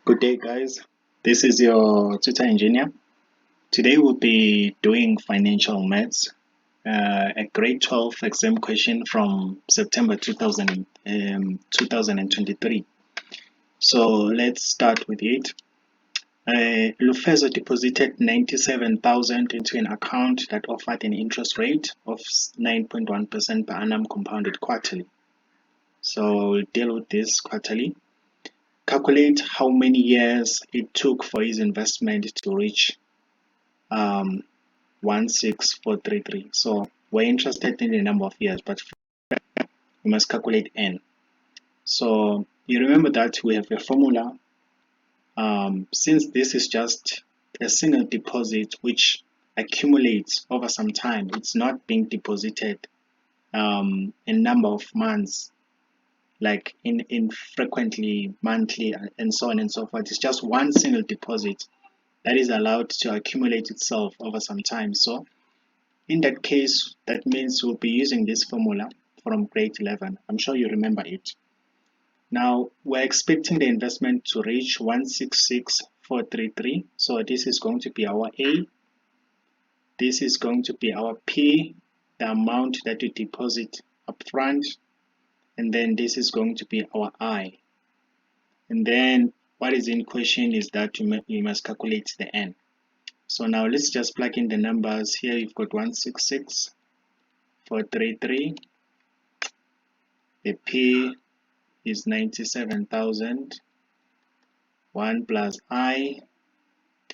Good day, guys. This is your tutor engineer. Today we'll be doing financial maths, a grade 12 exam question from September 2023. So let's start with it. Lufezo deposited 97,000 into an account that offered an interest rate of 9.1% per annum compounded quarterly. So we'll deal with this quarterly. Calculate how many years it took for his investment to reach 16433. So we're interested in the number of years, but we must calculate n. So you remember that we have a formula. Since this is just a single deposit which accumulates over some time, it's not being deposited a number of months, like in frequently monthly and so on and so forth. It's just one single deposit that is allowed to accumulate itself over some time. So in that case, that means we'll be using this formula from grade 11. I'm sure you remember it. Now we're expecting the investment to reach 166,433. So this is going to be our A. This is going to be our P, the amount that we deposit upfront. And then this is going to be our I. And then what is in question is that we must calculate the N. So now let's just plug in the numbers. Here you've got 166,433. The P is 97,000. 1 plus I,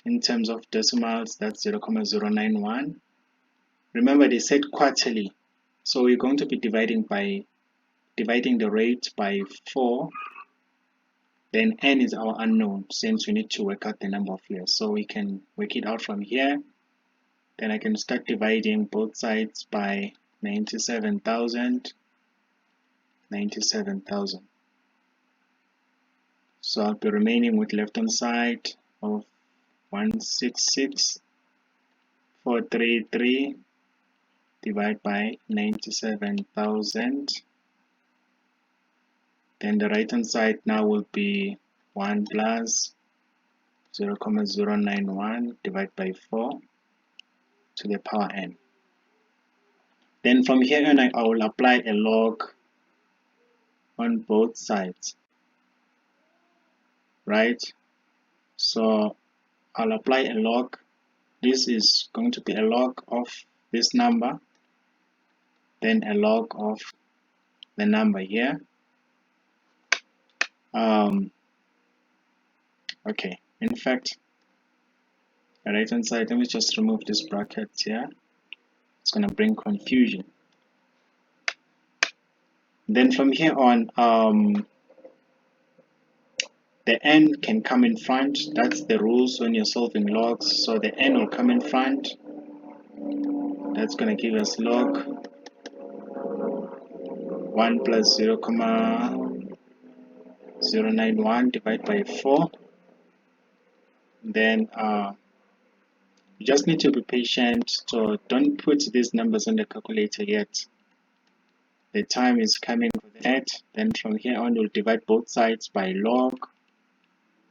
in terms of decimals, that's 0.091. Remember they said quarterly, so we're going to be dividing the rate by 4. Then n is our unknown, since we need to work out the number of years. So we can work it out from here. Then I can start dividing both sides by 97,000. 97,000. So I'll be remaining with left hand side of 166,433 divided by 97,000. Then the right hand side now will be 1 plus 0.091 divided by 4 to the power n. Then from here on, I will apply a log on both sides, right? So I'll apply a log. This is going to be a log of this number, then a log of the number here. Okay, in fact, the right hand side, let me just remove this bracket here. It's going to bring confusion. Then from here on, the n can come in front. That's the rules when you're solving logs. So the n will come in front. That's going to give us log 1 plus 0.091 divided by 4. Then you just need to be patient, so don't put these numbers on the calculator yet. The time is coming for that. Then from here on, we'll divide both sides by log,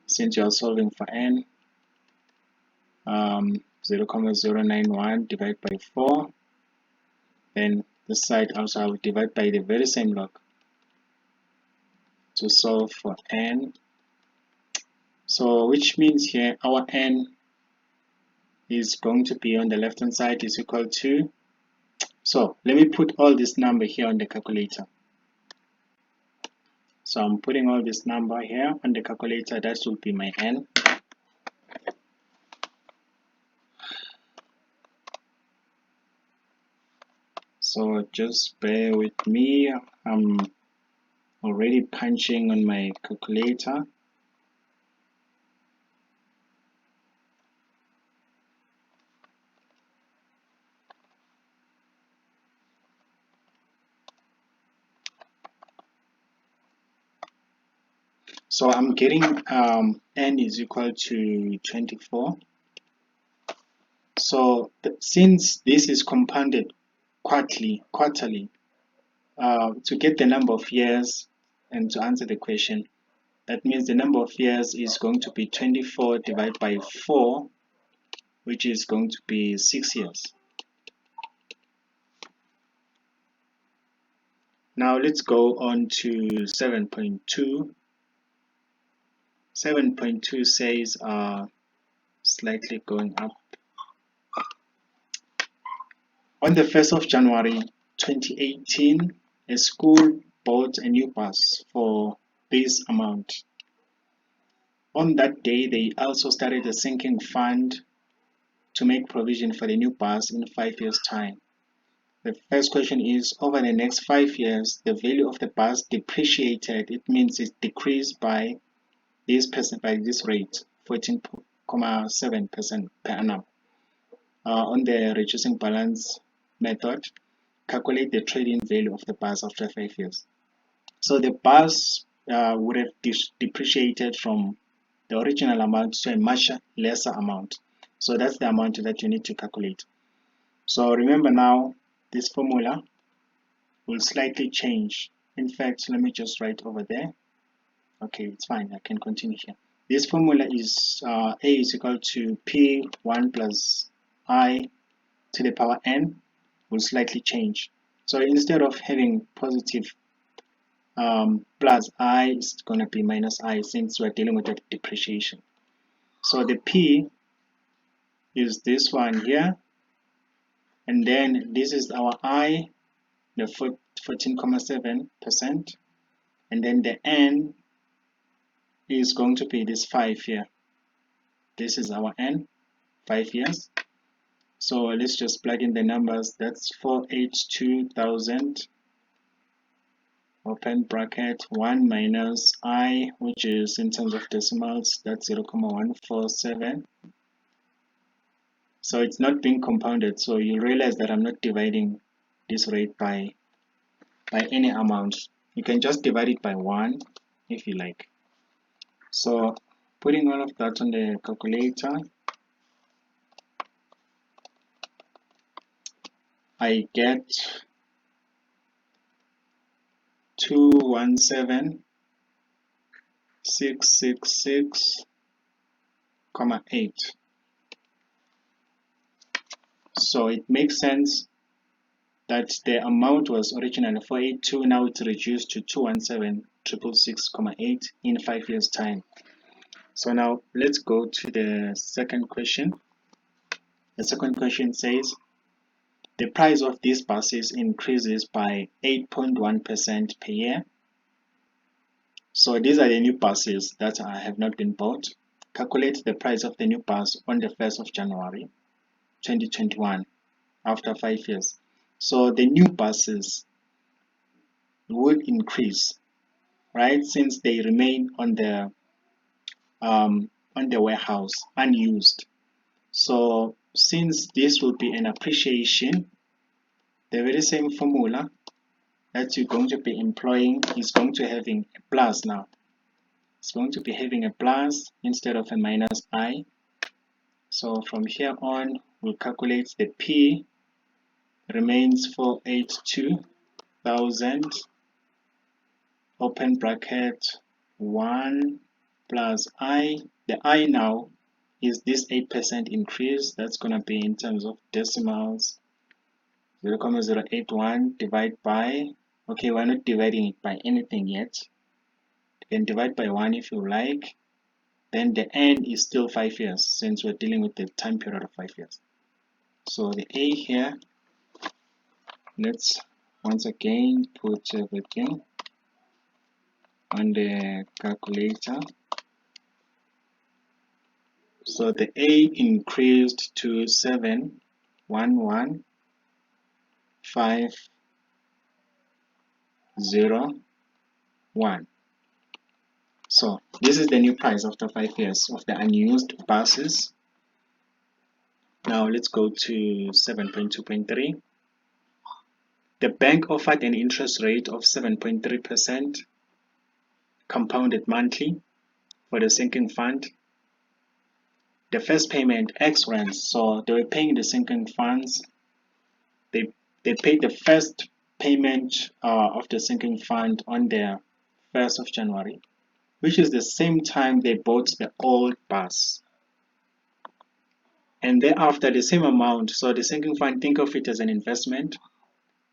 since you are solving for n. 0.091 divided by 4. Then this side also I will divide by the very same log to solve for n. So which means here our n is going to be on the left hand side is equal to, so let me put all this number here on the calculator. So I'm putting all this number here on the calculator. That will be my n. So just bear with me. I'm already punching on my calculator. So I'm getting n is equal to 24. So since this is compounded quarterly, to get the number of years and to answer the question, That means the number of years is going to be 24 divided by 4, which is going to be 6 years. Now let's go on to 7.2. 7.2 says slightly going up. On the 1st of January 2018, a school bought a new bus for this amount. On that day, they also started a sinking fund to make provision for the new bus in 5 years' time. The first question is, over the next 5 years, the value of the bus depreciated. It means it decreased by this rate, 14.7% per annum. On the reducing balance method, calculate the trade-in value of the bus after 5 years. So the bus would have depreciated from the original amount to a much lesser amount. So that's the amount that you need to calculate. So remember now, this formula will slightly change. In fact, let me just write over there. Okay, it's fine. I can continue here. This formula is A is equal to P1 plus I to the power n will slightly change. So instead of having positive plus I, is going to be minus I, since we're dealing with the depreciation. So the P is this one here, and then this is our I, the 14.7%, and then the N is going to be this 5 here. This is our N, 5 years. So let's just plug in the numbers. That's 482,000, open bracket, 1 minus I, which is in terms of decimals, that's 0.147. So it's not being compounded, so you'll realize that I'm not dividing this rate by any amount. You can just divide it by 1 if you like. So putting all of that on the calculator, I get 217,666,8. So it makes sense that the amount was originally 482, now it's reduced to 217,666,8 in 5 years' time. So now let's go to the second question. The second question says, the price of these buses increases by 8.1% per year. So these are the new buses that have not been bought. Calculate the price of the new bus on the 1st of January 2021 after 5 years. So the new buses would increase, right, since they remain on the warehouse unused. So since this will be an appreciation, the very same formula that you're going to be employing is going to having a plus now. It's going to be having a plus instead of a minus I. So from here on, we'll calculate the P remains 482,000, open bracket, 1 plus I. The I now is this 8% increase. That's going to be in terms of decimals, 0.081 divided by, okay, we're not dividing it by anything yet. You can divide by 1 if you like. Then the N is still 5 years, since we're dealing with the time period of 5 years. So the A here, let's once again put everything on the calculator. So the A increased to 711,501. So this is the new price after 5 years of the unused buses. Now let's go to 7.2.3. The bank offered an interest rate of 7.3% compounded monthly for the sinking fund. The first payment, X rents, so they were paying the sinking funds. They paid the first payment of the sinking fund on the 1st of January. which is the same time they bought the old bus. And thereafter the same amount, so the sinking fund, think of it as an investment,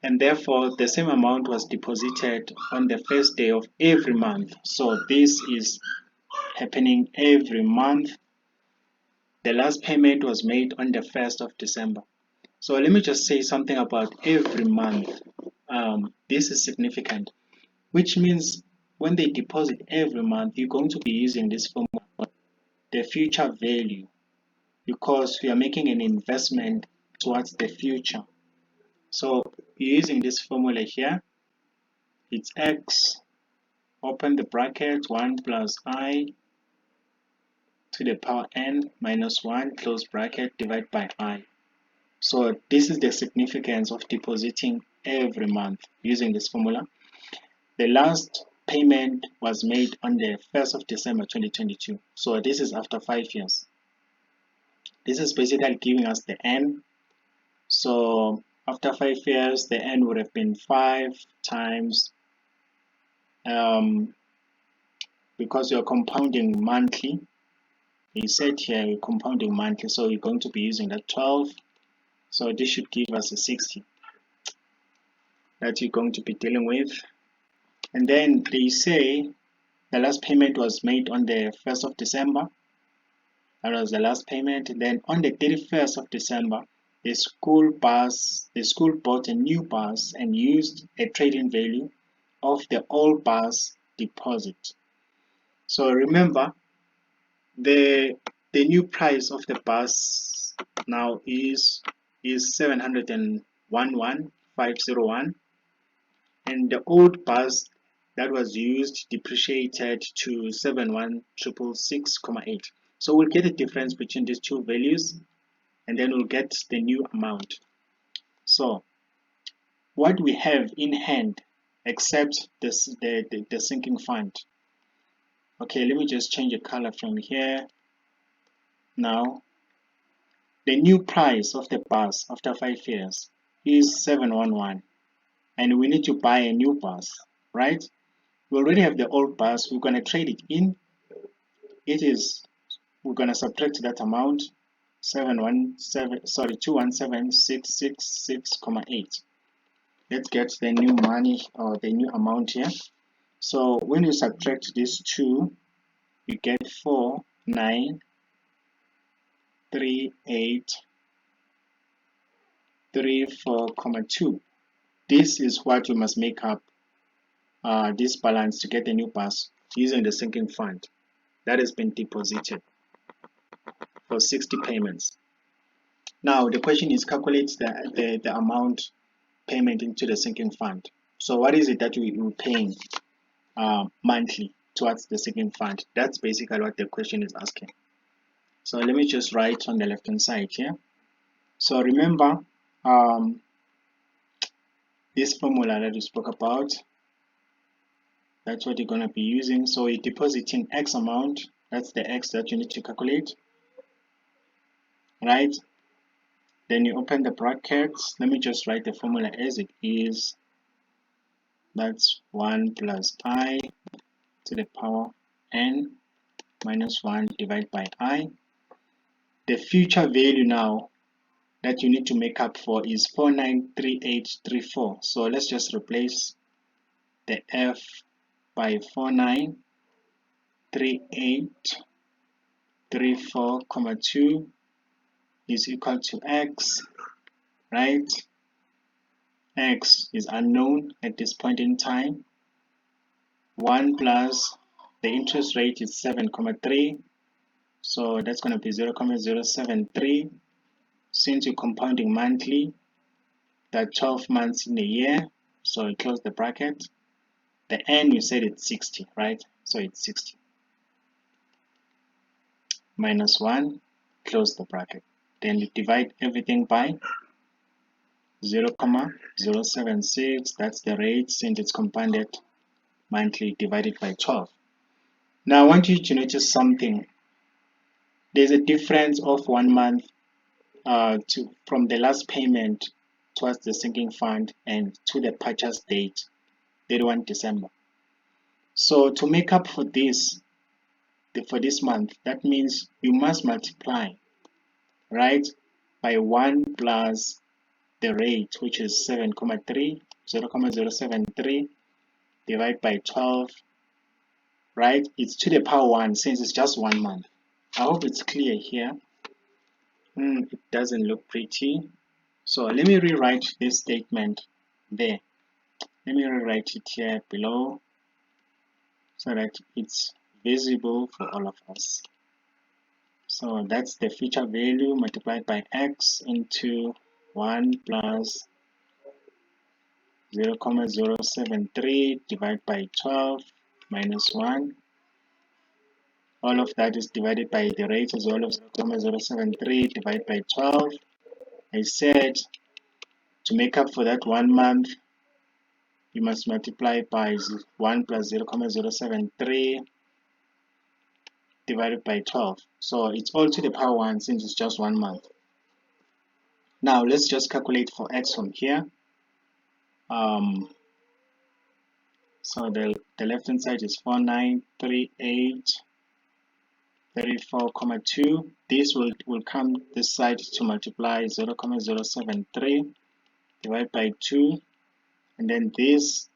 and therefore the same amount was deposited on the first day of every month. So this is happening every month. The last payment was made on the 1st of December. So let me just say something about every month. This is significant, which means when they deposit every month, you're going to be using this formula, the future value, because we are making an investment towards the future. So using this formula here, it's x, open the bracket, 1 plus I to the power n minus 1, close bracket, divide by I. So this is the significance of depositing every month using this formula. The last payment was made on the 1st of December 2022. So this is after 5 years. This is basically giving us the n. So after 5 years, the n would have been 5 times, because you're compounding monthly. You said here you're compounding monthly, so you're going to be using that 12. So this should give us a 60 that you're going to be dealing with. And then they say the last payment was made on the 1st of December. That was the last payment. And then on the 31st of December, the school bought a new bus and used a trading value of the old bus deposit. So remember, the new price of the bus now is 711,501, and the old bus that was used depreciated to 71,666,8. So we'll get a difference between these two values, and then we'll get the new amount. So what we have in hand, except this the sinking fund. Okay, let me just change the color from here. Now the new price of the bus after 5 years is 711, and we need to buy a new bus, right? We already have the old bus. We're going to trade it in. We're going to subtract that amount, 217,666,8. Let's get the new money, or the new amount here. So when you subtract these two, you get 4,938,34,2. This is what you must make up this balance to get the new bus using the sinking fund that has been deposited for 60 payments. Now the question is, calculate the amount payment into the sinking fund. So what is it that we're paying monthly towards the sinking fund? That's basically what the question is asking. So let me just write on the left hand side here. So remember this formula that we spoke about, that's what you're going to be using. So you're depositing X amount, that's the X that you need to calculate, right? Then you open the brackets. Let me just write the formula as it is. That's 1 plus I to the power n minus 1 divided by I. The future value now that you need to make up for is 493834. So let's just replace the F by 493834,2 is equal to X, right? X is unknown at this point in time. 1 plus the interest rate is 7,3, so that's going to be 0,073. Since you're compounding monthly, there are 12 months in a year, so you close the bracket. The n, you said it's 60, right? So it's 60 minus 1, close the bracket. Then you divide everything by 0,076. That's the rate since it's compounded monthly, divided by 12. Now I want you to notice something. There's a difference of 1 month from the last payment towards the sinking fund and to the purchase date, 31 December. So to make up for this month, that means you must multiply, right, by 1 plus the rate, which is 7.3, 0.073 divided by 12, right? It's to the power 1 since it's just 1 month. I hope it's clear here. It doesn't look pretty. So let me rewrite this statement there. Let me rewrite it here below so that it's visible for all of us. So that's the feature value multiplied by x into 1 plus 0.073 divided by 12 minus 1. All of that is divided by the rate as well of 0.073 divided by 12. I said to make up for that 1 month, you must multiply by 1 plus 0.073 divided by 12. So it's all to the power 1 since it's just 1 month. Now let's just calculate for x from here. So the left hand side is 493834,2. This will come this side to multiply 0.073 divided by 2, and then this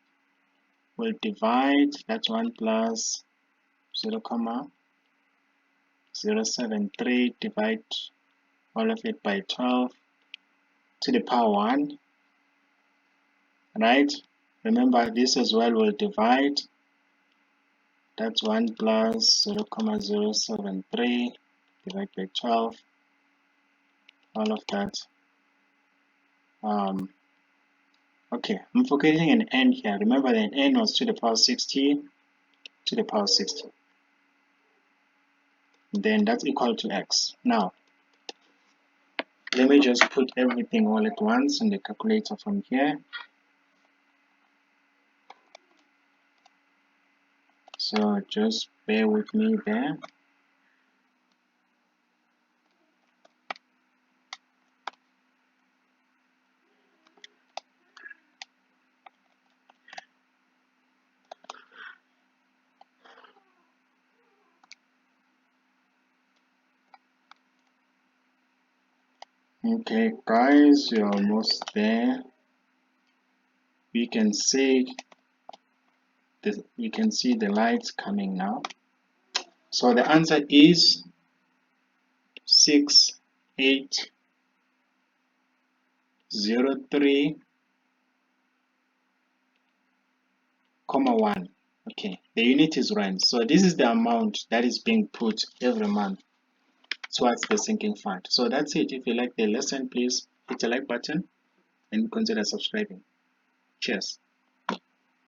will divide, that's 1 plus 0.073 divide all of it by 12 to the power 1, right? Remember this as well will divide, that's 1 plus 0.073 divided by 12, all of that. Okay, I'm forgetting an n here. Remember the n was to the power 60 to the power 60. Then that's equal to x. Now, let me just put everything all at once in the calculator from here. So just bear with me there. Okay, guys, you're almost there. We can see the lights coming now. So the answer is 6803,1. Okay, the unit is rand. So this is the amount that is being put every month towards the sinking fund. So that's it. If you like the lesson, please hit the like button and consider subscribing. Cheers.